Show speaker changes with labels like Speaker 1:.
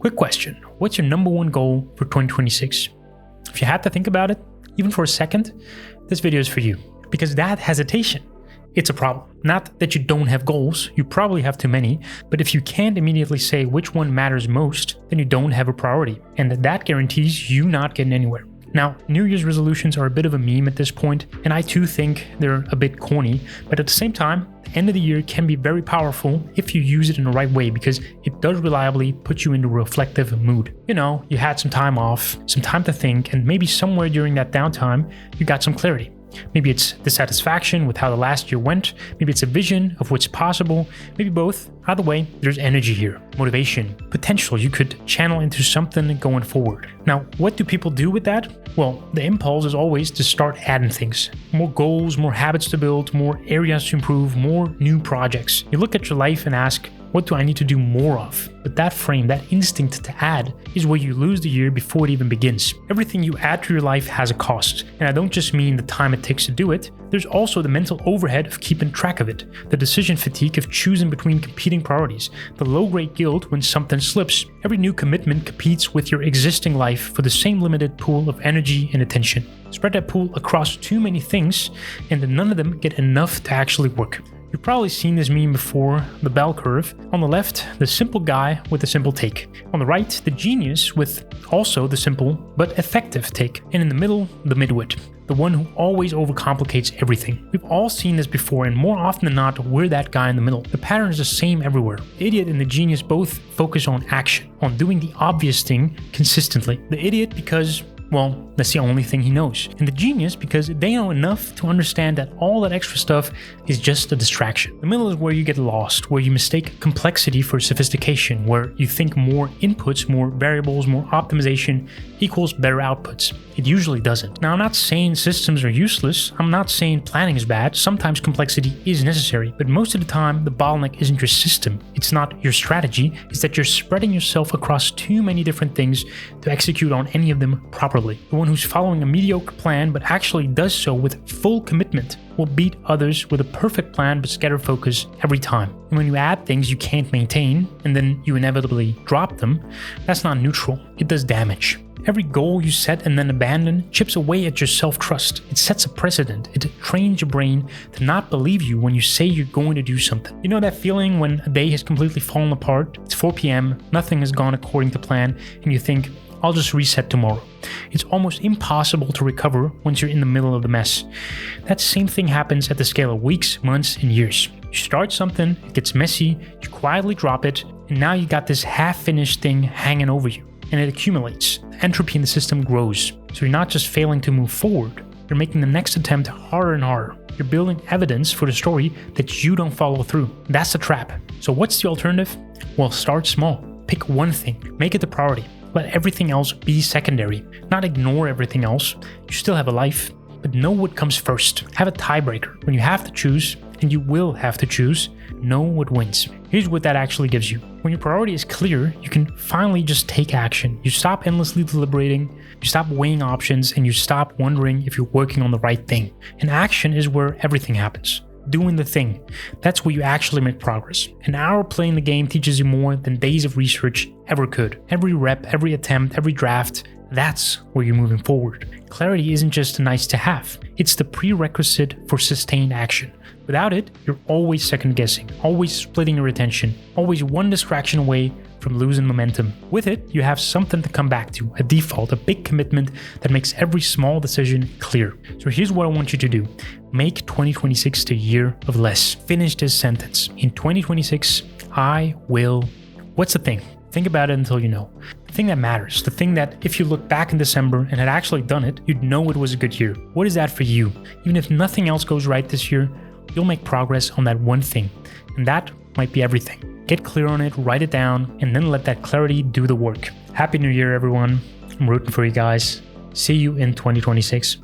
Speaker 1: Quick question. What's your number one goal for 2026? If you had to think about it, even for a second, this video is for you. Because that hesitation, it's a problem. Not that you don't have goals, you probably have too many, but if you can't immediately say which one matters most, then you don't have a priority. And that guarantees you not getting anywhere. Now, New Year's resolutions are a bit of a meme at this point, and I too think they're a bit corny, but at the same time, the end of the year can be very powerful if you use it in the right way, because it does reliably put you into a reflective mood. You know, you had some time off, some time to think, and maybe somewhere during that downtime, you got some clarity. Maybe it's dissatisfaction with how the last year went, maybe it's a vision of what's possible, maybe both. Either way, there's energy here, motivation, potential you could channel into something going forward. Now, what do people do with that? Well, the impulse is always to start adding things. More goals, more habits to build, more areas to improve, more new projects. You look at your life and ask, what do I need to do more of? But that frame, that instinct to add, is where you lose the year before it even begins. Everything you add to your life has a cost. And I don't just mean the time it takes to do it, there's also the mental overhead of keeping track of it, the decision fatigue of choosing between competing priorities, the low-grade guilt when something slips. Every new commitment competes with your existing life for the same limited pool of energy and attention. Spread that pool across too many things, and then none of them get enough to actually work. You've probably seen this meme before, the bell curve. On the left, the simple guy with the simple take. On the right, the genius with also the simple but effective take. And in the middle, the midwit, the one who always overcomplicates everything. We've all seen this before, and more often than not, we're that guy in the middle. The pattern is the same everywhere. The idiot and the genius both focus on action, on doing the obvious thing consistently. The idiot because, well, that's the only thing he knows. And the genius because they know enough to understand that all that extra stuff is just a distraction. The middle is where you get lost, where you mistake complexity for sophistication, where you think more inputs, more variables, more optimization equals better outputs. It usually doesn't. Now, I'm not saying systems are useless. I'm not saying planning is bad. Sometimes complexity is necessary, but most of the time, the bottleneck isn't your system. It's not your strategy. It's that you're spreading yourself across too many different things to execute on any of them properly. The one who's following a mediocre plan but actually does so with full commitment will beat others with a perfect plan but scattered focus every time. And when you add things you can't maintain and then you inevitably drop them, that's not neutral. It does damage. Every goal you set and then abandon chips away at your self-trust. It sets a precedent. It trains your brain to not believe you when you say you're going to do something. You know that feeling when a day has completely fallen apart? It's 4 p.m., nothing has gone according to plan, and you think, I'll just reset tomorrow. It's almost impossible to recover once you're in the middle of the mess. That same thing happens at the scale of weeks, months, and years. You start something, it gets messy, you quietly drop it, and now you got this half-finished thing hanging over you. And it accumulates. The entropy in the system grows. So you're not just failing to move forward, you're making the next attempt harder and harder. You're building evidence for the story that you don't follow through. That's the trap. So what's the alternative? Well, start small. Pick one thing. Make it the priority. Let everything else be secondary. Not ignore everything else. You still have a life, but know what comes first. Have a tiebreaker. When you have to choose, and you will have to choose, know what wins. Here's what that actually gives you. When your priority is clear, you can finally just take action. You stop endlessly deliberating, you stop weighing options, and you stop wondering if you're working on the right thing. And action is where everything happens. Doing the thing. That's where you actually make progress. An hour playing the game teaches you more than days of research ever could. Every rep, every attempt, every draft, that's where you're moving forward. Clarity isn't just a nice to have. It's the prerequisite for sustained action. Without it, you're always second guessing, always splitting your attention, always one distraction away from losing momentum. With it, you have something to come back to, a default, a big commitment that makes every small decision clear. So here's what I want you to do. Make 2026 the year of less. Finish this sentence. In 2026, I will... What's the thing? Think about it until you know. The thing that matters, the thing that if you look back in December and had actually done it, you'd know it was a good year. What is that for you? Even if nothing else goes right this year, you'll make progress on that one thing. And that might be everything. Get clear on it, write it down, and then let that clarity do the work. Happy New Year, everyone. I'm rooting for you guys. See you in 2026.